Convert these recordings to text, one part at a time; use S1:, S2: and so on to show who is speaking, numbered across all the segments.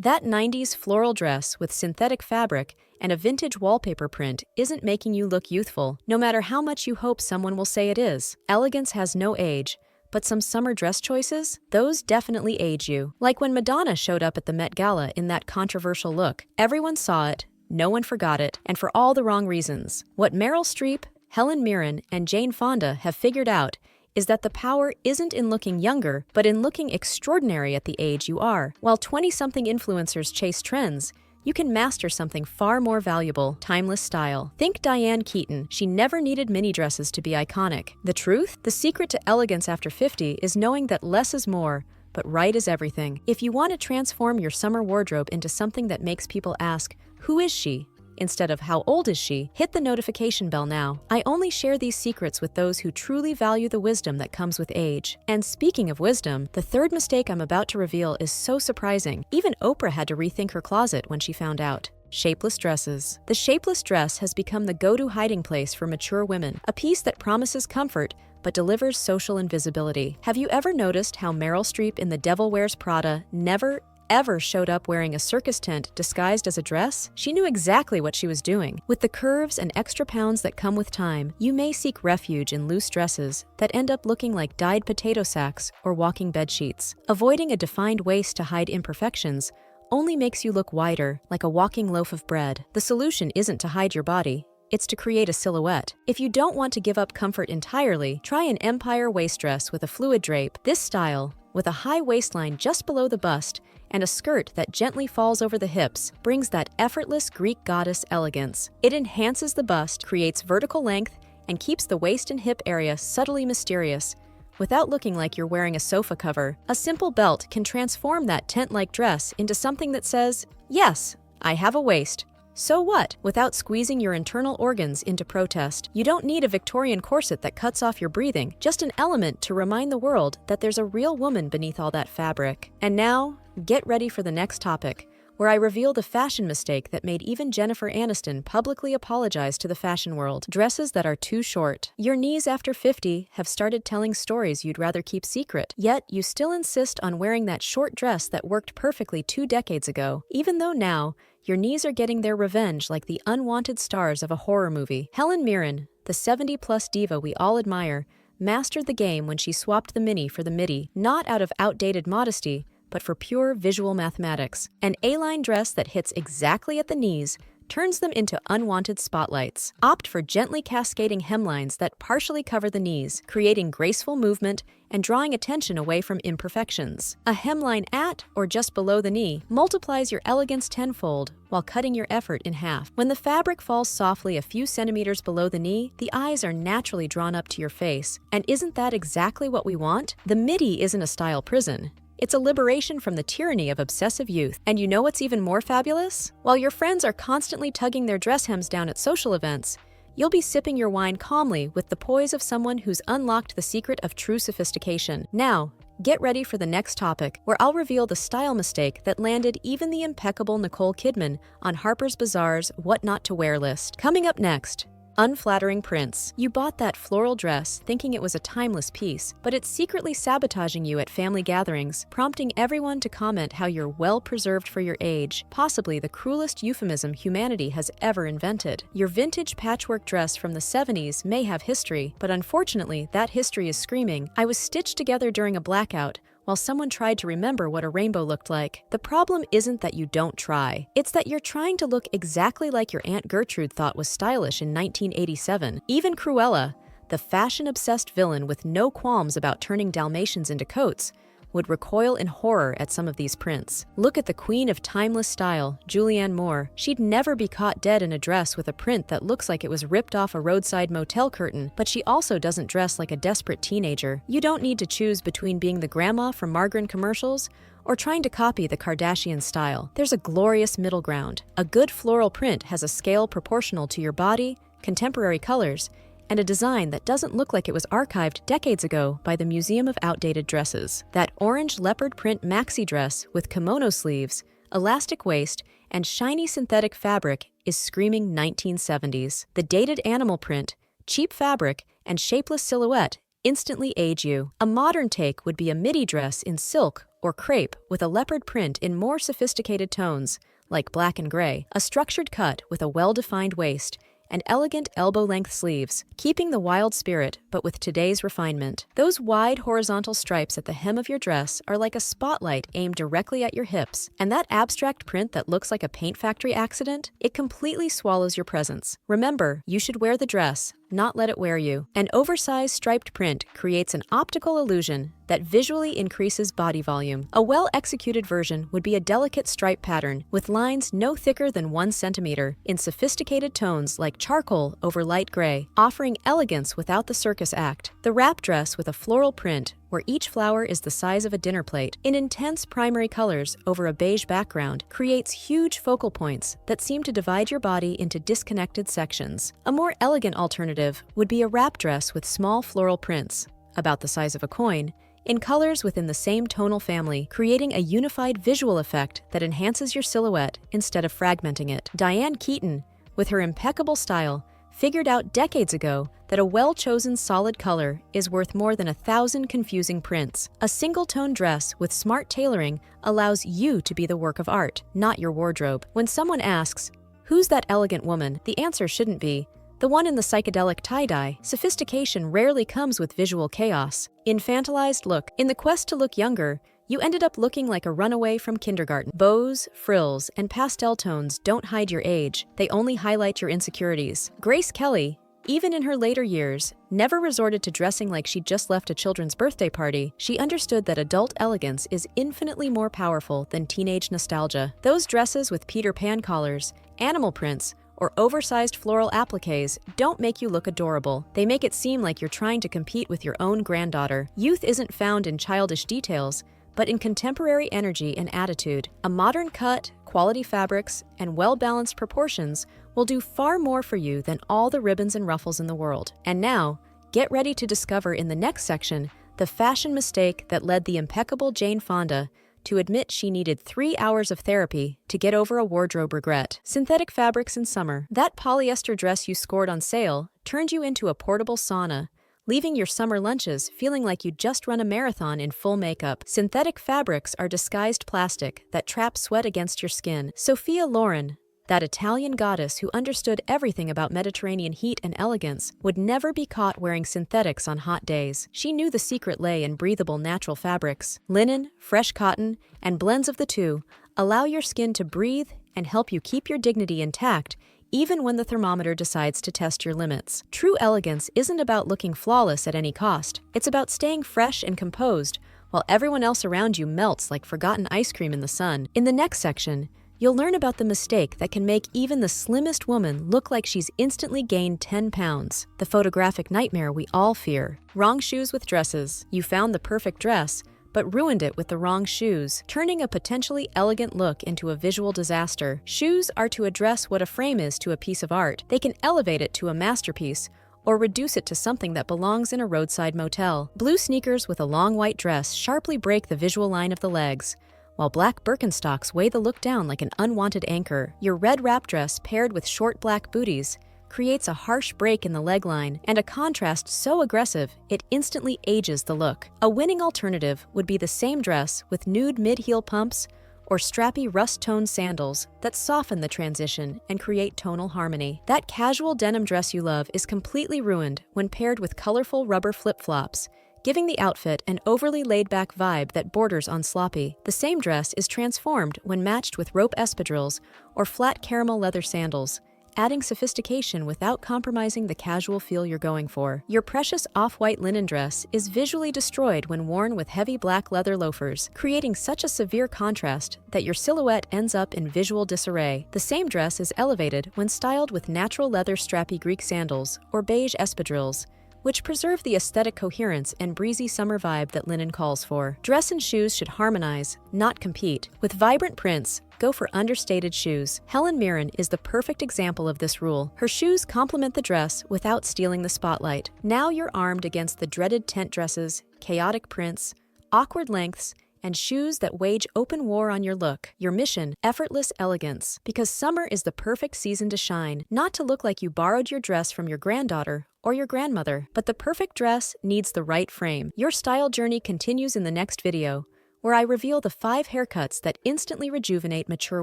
S1: That 90s floral dress with synthetic fabric and a vintage wallpaper print isn't making you look youthful, no matter how much you hope someone will say it is. Elegance has no age, but some summer dress choices? Those definitely age you. Like when Madonna showed up at the Met Gala in that controversial look. Everyone saw it, no one forgot it, and for all the wrong reasons. What Meryl Streep, Helen Mirren, and Jane Fonda have figured out is that the power isn't in looking younger, but in looking extraordinary at the age you are. While 20-something influencers chase trends, you can master something far more valuable: timeless style. Think Diane Keaton. She never needed mini dresses to be iconic. The truth? The secret to elegance after 50 is knowing that less is more, but right is everything. If you want to transform your summer wardrobe into something that makes people ask, "Who is she?" instead of "How old is she?" hit the notification bell now. I only share these secrets with those who truly value the wisdom that comes with age. And speaking of wisdom, the third mistake I'm about to reveal is so surprising. Even Oprah had to rethink her closet when she found out. Shapeless dresses. The shapeless dress has become the go-to hiding place for mature women, a piece that promises comfort but delivers social invisibility. Have you ever noticed how Meryl Streep in The Devil Wears Prada never ever showed up wearing a circus tent disguised as a dress? She knew exactly what she was doing. With the curves and extra pounds that come with time, you may seek refuge in loose dresses that end up looking like dyed potato sacks or walking bed sheets. Avoiding a defined waist to hide imperfections only makes you look wider, like a walking loaf of bread. The solution isn't to hide your body. It's to create a silhouette. If you don't want to give up comfort entirely, try an empire waist dress with a fluid drape. This style, with a high waistline just below the bust and a skirt that gently falls over the hips, brings that effortless Greek goddess elegance. It enhances the bust, creates vertical length, and keeps the waist and hip area subtly mysterious, without looking like you're wearing a sofa cover. A simple belt can transform that tent-like dress into something that says, "Yes, I have a waist. So what?" without squeezing your internal organs into protest. You don't need a Victorian corset that cuts off your breathing, just an element to remind the world that there's a real woman beneath all that fabric. And now, get ready for the next topic, where I reveal the fashion mistake that made even Jennifer Aniston publicly apologize to the fashion world: dresses that are too short. Your knees after 50 have started telling stories you'd rather keep secret, yet you still insist on wearing that short dress that worked perfectly 2 decades ago, even though now, your knees are getting their revenge like the unwanted stars of a horror movie. Helen Mirren, the 70-plus diva we all admire, mastered the game when she swapped the mini for the midi, not out of outdated modesty, but for pure visual mathematics. An A-line dress that hits exactly at the knees turns them into unwanted spotlights. Opt for gently cascading hemlines that partially cover the knees, creating graceful movement and drawing attention away from imperfections. A hemline at or just below the knee multiplies your elegance tenfold while cutting your effort in half. When the fabric falls softly a few centimeters below the knee, the eyes are naturally drawn up to your face. And isn't that exactly what we want? The midi isn't a style prison. It's a liberation from the tyranny of obsessive youth. And you know what's even more fabulous? While your friends are constantly tugging their dress hems down at social events, you'll be sipping your wine calmly with the poise of someone who's unlocked the secret of true sophistication. Now, get ready for the next topic, where I'll reveal the style mistake that landed even the impeccable Nicole Kidman on Harper's Bazaar's What Not to Wear list. Coming up next, unflattering prints. You bought that floral dress thinking it was a timeless piece, but it's secretly sabotaging you at family gatherings, prompting everyone to comment how you're well preserved for your age, possibly the cruelest euphemism humanity has ever invented. Your vintage patchwork dress from the 70s may have history, but unfortunately, that history is screaming, "I was stitched together during a blackout," while someone tried to remember what a rainbow looked like. The problem isn't that you don't try. It's that you're trying to look exactly like your Aunt Gertrude thought was stylish in 1987. Even Cruella, the fashion-obsessed villain with no qualms about turning Dalmatians into coats, would recoil in horror at some of these prints. Look at the queen of timeless style, Julianne Moore. She'd never be caught dead in a dress with a print that looks like it was ripped off a roadside motel curtain, but she also doesn't dress like a desperate teenager. You don't need to choose between being the grandma from margarine commercials or trying to copy the Kardashian style. There's a glorious middle ground. A good floral print has a scale proportional to your body, contemporary colors, and a design that doesn't look like it was archived decades ago by the Museum of Outdated Dresses. That orange leopard print maxi dress with kimono sleeves, elastic waist, and shiny synthetic fabric is screaming 1970s. The dated animal print, cheap fabric, and shapeless silhouette instantly age you. A modern take would be a midi dress in silk or crepe with a leopard print in more sophisticated tones, like black and gray, a structured cut with a well-defined waist, and elegant elbow-length sleeves, keeping the wild spirit but with today's refinement. Those wide horizontal stripes at the hem of your dress are like a spotlight aimed directly at your hips, and that abstract print that looks like a paint factory accident, it completely swallows your presence. Remember, you should wear the dress, not let it wear you. An oversized striped print creates an optical illusion that visually increases body volume. A well-executed version would be a delicate stripe pattern with lines no thicker than 1 centimeter in sophisticated tones like charcoal over light gray, offering elegance without the circus act. The wrap dress with a floral print where each flower is the size of a dinner plate, in intense primary colors over a beige background, creates huge focal points that seem to divide your body into disconnected sections. A more elegant alternative would be a wrap dress with small floral prints, about the size of a coin, in colors within the same tonal family, creating a unified visual effect that enhances your silhouette instead of fragmenting it. Diane Keaton, with her impeccable style, figured out decades ago that a well-chosen solid color is worth more than 1,000 confusing prints. A single-tone dress with smart tailoring allows you to be the work of art, not your wardrobe. When someone asks, "Who's that elegant woman?" the answer shouldn't be, "The one in the psychedelic tie-dye." Sophistication rarely comes with visual chaos. Infantilized look. In the quest to look younger, you ended up looking like a runaway from kindergarten. Bows, frills, and pastel tones don't hide your age. They only highlight your insecurities. Grace Kelly, even in her later years, never resorted to dressing like she'd just left a children's birthday party. She understood that adult elegance is infinitely more powerful than teenage nostalgia. Those dresses with Peter Pan collars, animal prints, or oversized floral appliques don't make you look adorable. They make it seem like you're trying to compete with your own granddaughter. Youth isn't found in childish details, but in contemporary energy and attitude. A modern cut, quality fabrics, and well-balanced proportions will do far more for you than all the ribbons and ruffles in the world. And now, get ready to discover in the next section the fashion mistake that led the impeccable Jane Fonda to admit she needed 3 hours of therapy to get over a wardrobe regret. Synthetic fabrics in summer. That polyester dress you scored on sale turned you into a portable sauna, leaving your summer lunches feeling like you'd just run a marathon in full makeup. Synthetic fabrics are disguised plastic that traps sweat against your skin. Sophia Loren, that Italian goddess who understood everything about Mediterranean heat and elegance, would never be caught wearing synthetics on hot days. She knew the secret lay in breathable natural fabrics. Linen, fresh cotton, and blends of the two allow your skin to breathe and help you keep your dignity intact even when the thermometer decides to test your limits. True elegance isn't about looking flawless at any cost. It's about staying fresh and composed while everyone else around you melts like forgotten ice cream in the sun. In the next section, you'll learn about the mistake that can make even the slimmest woman look like she's instantly gained 10 pounds. The photographic nightmare we all fear. Wrong shoes with dresses. You found the perfect dress, but ruined it with the wrong shoes, turning a potentially elegant look into a visual disaster. Shoes are to address what a frame is to a piece of art. They can elevate it to a masterpiece, or reduce it to something that belongs in a roadside motel. Blue sneakers with a long white dress sharply break the visual line of the legs, while black Birkenstocks weigh the look down like an unwanted anchor. Your red wrap dress paired with short black booties creates a harsh break in the leg line and a contrast so aggressive it instantly ages the look. A winning alternative would be the same dress with nude mid-heel pumps or strappy rust-toned sandals that soften the transition and create tonal harmony. That casual denim dress you love is completely ruined when paired with colorful rubber flip-flops, giving the outfit an overly laid-back vibe that borders on sloppy. The same dress is transformed when matched with rope espadrilles or flat caramel leather sandals, adding sophistication without compromising the casual feel you're going for. Your precious off-white linen dress is visually destroyed when worn with heavy black leather loafers, creating such a severe contrast that your silhouette ends up in visual disarray. The same dress is elevated when styled with natural leather strappy Greek sandals or beige espadrilles, which preserve the aesthetic coherence and breezy summer vibe that linen calls for. Dress and shoes should harmonize, not compete. With vibrant prints, go for understated shoes. Helen Mirren is the perfect example of this rule. Her shoes complement the dress without stealing the spotlight. Now you're armed against the dreaded tent dresses, chaotic prints, awkward lengths, and shoes that wage open war on your look. Your mission, effortless elegance. Because summer is the perfect season to shine, not to look like you borrowed your dress from your granddaughter or your grandmother. But the perfect dress needs the right frame. Your style journey continues in the next video, where I reveal the 5 haircuts that instantly rejuvenate mature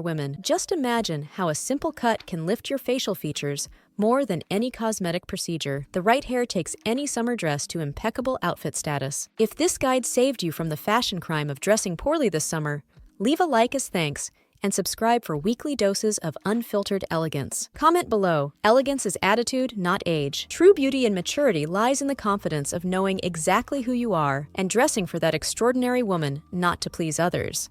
S1: women. Just imagine how a simple cut can lift your facial features more than any cosmetic procedure. The right hair takes any summer dress to impeccable outfit status. If this guide saved you from the fashion crime of dressing poorly this summer, leave a like as thanks and subscribe for weekly doses of unfiltered elegance. Comment below. Elegance is attitude, not age. True beauty and maturity lies in the confidence of knowing exactly who you are and dressing for that extraordinary woman, not to please others.